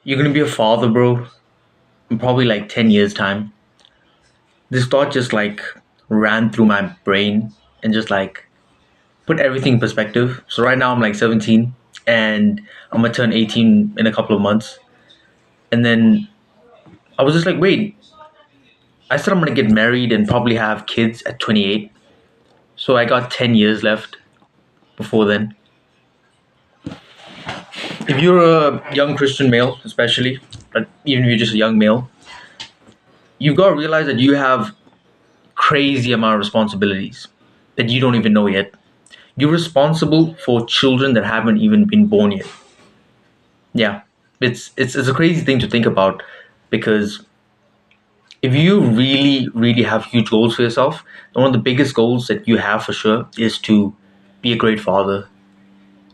You're gonna be a father, bro, in probably like 10 years' time. This thought just like ran through my brain and just like put everything in perspective. So right now I'm like 17 and I'm gonna turn 18 in a couple of months. And then I was just like, wait, I said I'm gonna get married and probably have kids at 28. So I got 10 years left before then. If you're a young Christian male, especially, but even if you're just a young male, you've got to realize that you have crazy amount of responsibilities that you don't even know yet. You're responsible for children that haven't even been born yet. Yeah, it's a crazy thing to think about because if you really have huge goals for yourself, one of the biggest goals that you have for sure is to be a great father.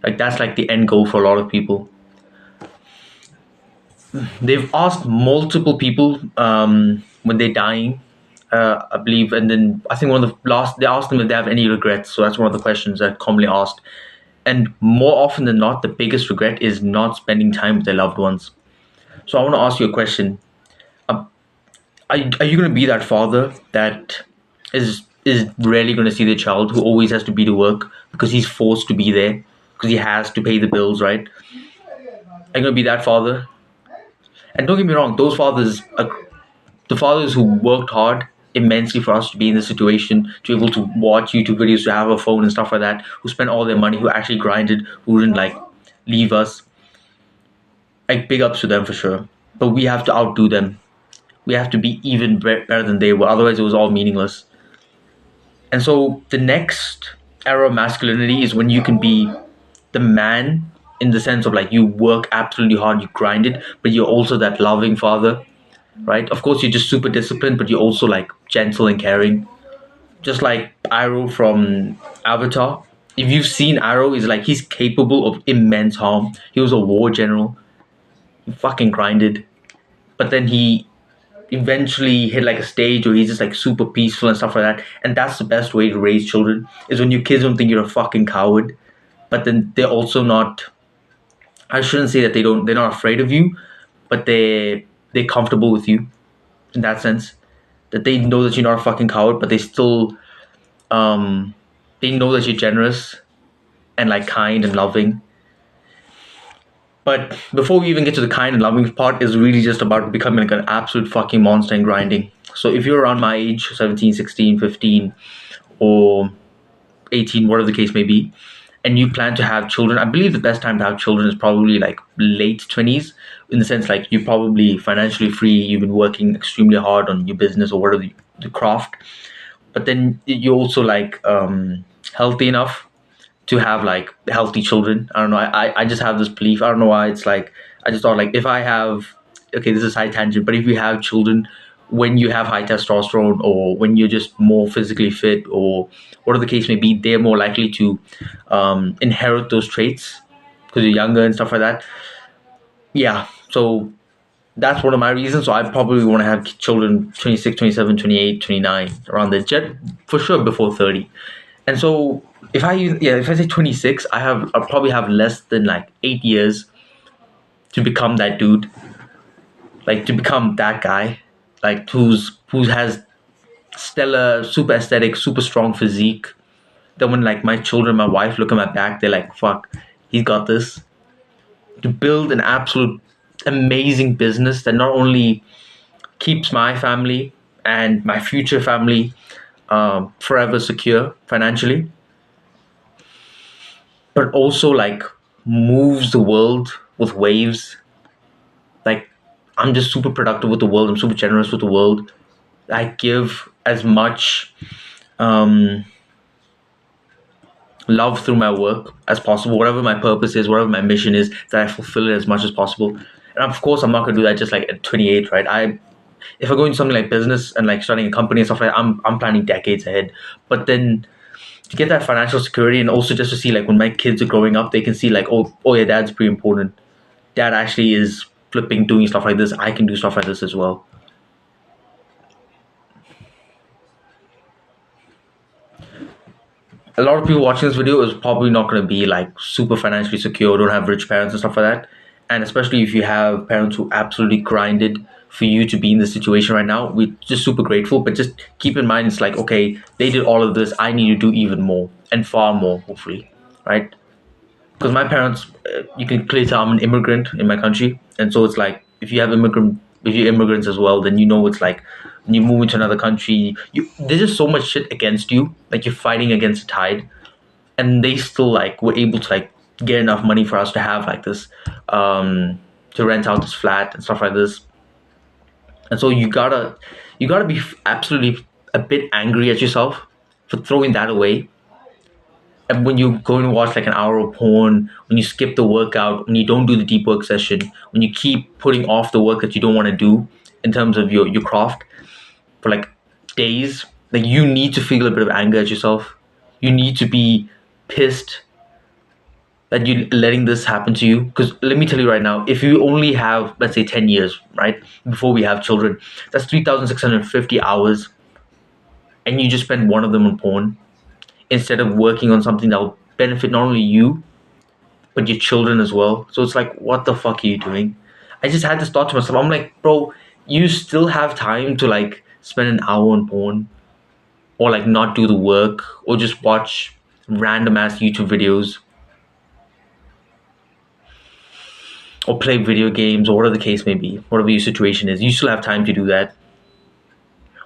Like that's like the end goal for a lot of people. They've asked multiple people when they're dying, I believe, and then I think one of the last they asked them if they have any regrets. So that's one of the questions that commonly asked. And more often than not, the biggest regret is not spending time with their loved ones. So I want to ask you a question: are you going to be that father that is rarely going to see their child, who always has to be to work because he's forced to be there because he has to pay the bills, right? Are you going to be that father? And don't get me wrong, those fathers are the fathers who worked hard immensely for us to be in this situation, to be able to watch YouTube videos, to have a phone and stuff like that, who spent all their money, who actually grinded, who didn't like leave us. Like big ups to them for sure. But we have to outdo them. We have to be even better than they were. Otherwise, it was all meaningless. And so the next era of masculinity is when you can be the man in the sense of like you work absolutely hard, you grind it, but you're also that loving father, right? Of course, you're just super disciplined, but you're also like gentle and caring. Just like Arrow from Avatar. If you've seen Arrow, he's like he's capable of immense harm. He was a war general. He fucking grinded, but then he eventually hit like a stage where he's just like super peaceful and stuff like that. And that's the best way to raise children is when your kids don't think you're a fucking coward, but then they're also not. I shouldn't say that they're not afraid of you, but they're comfortable with you in that sense. That they know that you're not a fucking coward, but um they know that you're generous and like kind and loving. But before we even get to the kind and loving part, is really just about becoming like an absolute fucking monster and grinding. So if you're around my age, 17, 16, 15, or 18, whatever the case may be, and you plan to have children, I believe the best time to have children is probably like late 20s, in the sense like you're probably financially free, you've been working extremely hard on your business or whatever the craft, but then you're also like healthy enough to have like healthy children. I don't know. I just have this belief. I don't know why. It's like I just thought like if I have okay, this is high tangent, but if you have children when you have high testosterone or when you're just more physically fit or whatever the case may be, they're more likely to inherit those traits because you're younger and stuff like that. Yeah. So that's one of my reasons. So I probably want to have children 26, 27, 28, 29 around there, for sure before 30. And so if I say 26, I'll probably have less than like 8 years to become that dude, like to become that guy, like who has stellar, super aesthetic, super strong physique. Then when like my children, my wife look at my back, they're like, "Fuck, he's got this." To build an absolute amazing business that not only keeps my family and my future family forever secure financially, but also like moves the world with waves. Like I'm just super productive with the world. I'm super generous with the world. I give as much um, love through my work as possible. Whatever my purpose is, whatever my mission is, that I fulfill it as much as possible. And of course, I'm not gonna do that just like at 28, right? If I go into something like business and like starting a company and stuff like that, I'm planning decades ahead. But then to get that financial security and also just to see like when my kids are growing up, they can see like, oh yeah, dad's pretty important. Dad actually is flipping doing stuff like this. I can do stuff like this as well. A lot of people watching this video is probably not going to be like super financially secure, don't have rich parents and stuff like that. And especially if you have parents who absolutely grinded for you to be in this situation right now, we're just super grateful. But just keep in mind, it's like, okay, they did all of this. I need to do even more and far more, hopefully, right? Because my parents, you can clearly tell I'm an immigrant in my country, and so it's like if you're immigrants as well, then you know it's like when you move into another country, there's just so much shit against you, like you're fighting against the tide, and they still like were able to like get enough money for us to have like this, to rent out this flat and stuff like this, and so you gotta be absolutely a bit angry at yourself for throwing that away. And when you go and watch like an hour of porn, when you skip the workout, when you don't do the deep work session, when you keep putting off the work that you don't want to do in terms of your craft for like days, like you need to feel a bit of anger at yourself. You need to be pissed that you're letting this happen to you. Because let me tell you right now, if you only have, let's say, 10 years, right, before we have children, that's 3,650 hours, and you just spend one of them on porn instead of working on something that will benefit not only you, but your children as well. So it's like, what the fuck are you doing? I just had this thought to myself. I'm like, bro, you still have time to like spend an hour on porn or like not do the work or just watch random ass YouTube videos or play video games or whatever the case may be, whatever your situation is. You still have time to do that.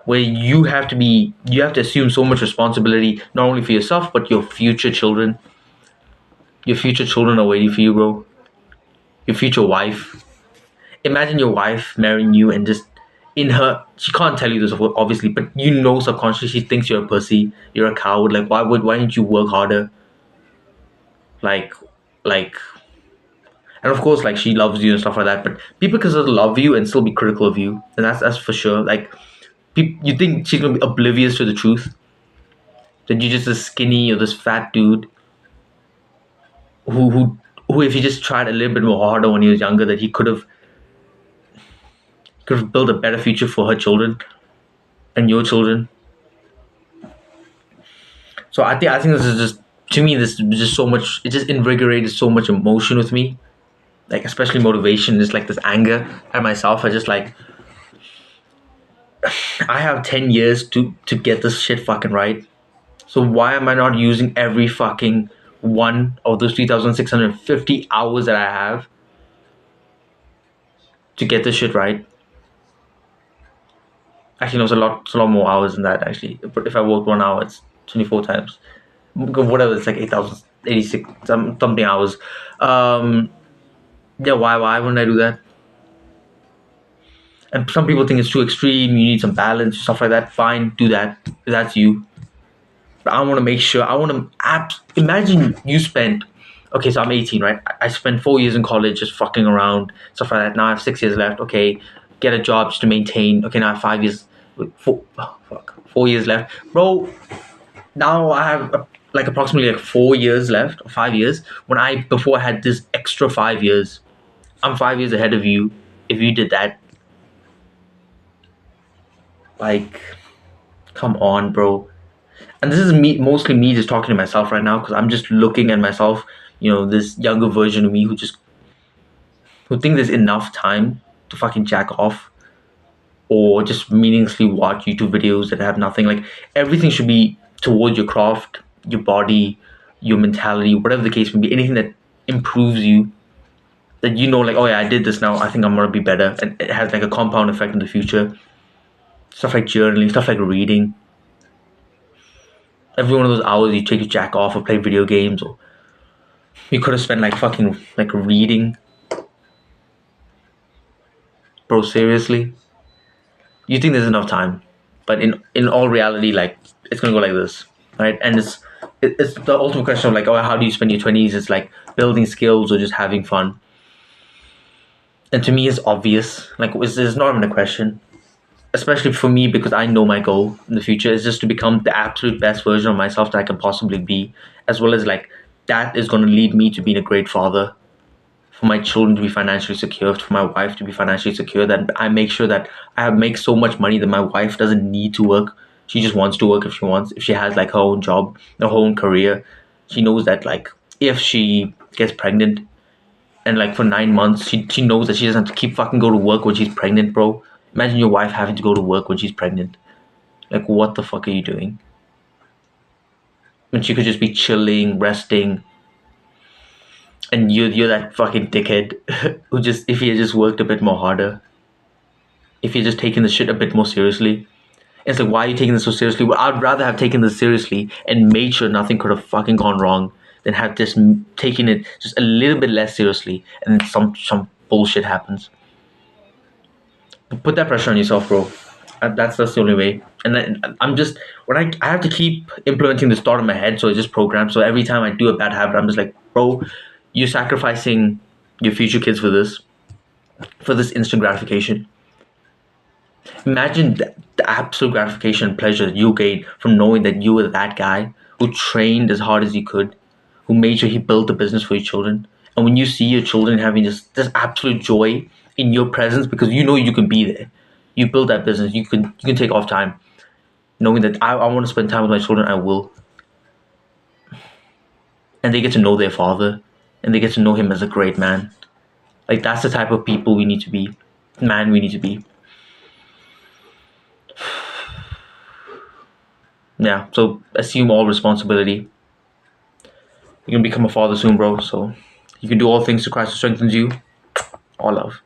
Where you have to assume so much responsibility, not only for yourself, but your future children. Your future children are waiting for you, bro. Your future wife. Imagine your wife marrying you and just she can't tell you this obviously, but you know subconsciously she thinks you're a pussy, you're a coward. Like why didn't you work harder? Like like and of course like she loves you and stuff like that, but people can still love you and still be critical of you, and that's for sure. Like you think she's gonna be oblivious to the truth that you're just a skinny or this fat dude who if he just tried a little bit more harder when he was younger, that he could have built a better future for her children and your children. So I think this is just, to me, this is just so much. It just invigorated so much emotion with me, like especially motivation. Just like this anger at myself. I just like, I have 10 years to get this shit fucking right. So why am I not using every fucking one of those 3,650 hours that I have to get this shit right? Actually, no, it's a lot more hours than that. Actually, but if I work 1 hour, it's 24 times. Whatever, it's like 8,086 something hours. Um, yeah, why wouldn't I do that? And some people think it's too extreme. You need some balance, stuff like that. Fine, do that. That's you. But I want to make sure. I want to imagine you spent. Okay, so I'm 18, right? I spent 4 years in college just fucking around, stuff like that. Now I have 6 years left. Okay, get a job just to maintain. Okay, now I have 5 years. Four, oh, fuck, 4 years left, bro. Now I have like approximately like 4 years left, or 5 years. Before I had this extra 5 years. I'm 5 years ahead of you. If you did that, like, come on, bro. And this is mostly me just talking to myself right now because I'm just looking at myself. This younger version of me who think there's enough time to fucking jack off or just meaninglessly watch YouTube videos that have nothing. Like everything should be towards your craft, your body, your mentality, whatever the case may be. Anything that improves you, that like, oh yeah, I did this now. I think I'm gonna be better, and it has like a compound effect in the future. Stuff like journaling, stuff like reading. Every one of those hours you take to jack off or play video games, or you could have spent like fucking like reading. Bro, seriously? You think there's enough time, but in all reality, like it's gonna go like this, right? And it's the ultimate question of like, oh, how do you spend your 20s? It's like building skills or just having fun. And to me, it's obvious. Like it's not even a question. Especially for me, because I know my goal in the future is just to become the absolute best version of myself that I can possibly be, as well as like that is going to lead me to being a great father, for my children to be financially secure, for my wife to be financially secure, that I make sure that I make so much money that my wife doesn't need to work. She just wants to work if she wants. If she has like her own job, her own career, she knows that like if she gets pregnant, and like for 9 months, she knows that she doesn't have to keep fucking go to work when she's pregnant, bro. Imagine your wife having to go to work when she's pregnant. Like, what the fuck are you doing? When she could just be chilling, resting, and you're that fucking dickhead who just, if he had just worked a bit more harder, if he had just taken the shit a bit more seriously. It's like, why are you taking this so seriously? Well, I'd rather have taken this seriously and made sure nothing could have fucking gone wrong than have just taken it just a little bit less seriously and then some bullshit happens. Put that pressure on yourself, bro. That's the only way. And then I'm just, when I have to keep implementing this thought in my head, so it's just programmed. So every time I do a bad habit, I'm just like, bro, you're sacrificing your future kids for this instant gratification. Imagine the absolute gratification and pleasure that you gain from knowing that you were that guy who trained as hard as he could, who made sure he built a business for your children. And when you see your children having this absolute joy in your presence because you know you can be there, you build that business, you can take off time, knowing that I want to spend time with my children, I will. And they get to know their father and they get to know him as a great man. Like, that's the type of people we need to be, man we need to be. Yeah, so assume all responsibility. You're gonna become a father soon, bro. So you can do all things to Christ who strengthens you. All love.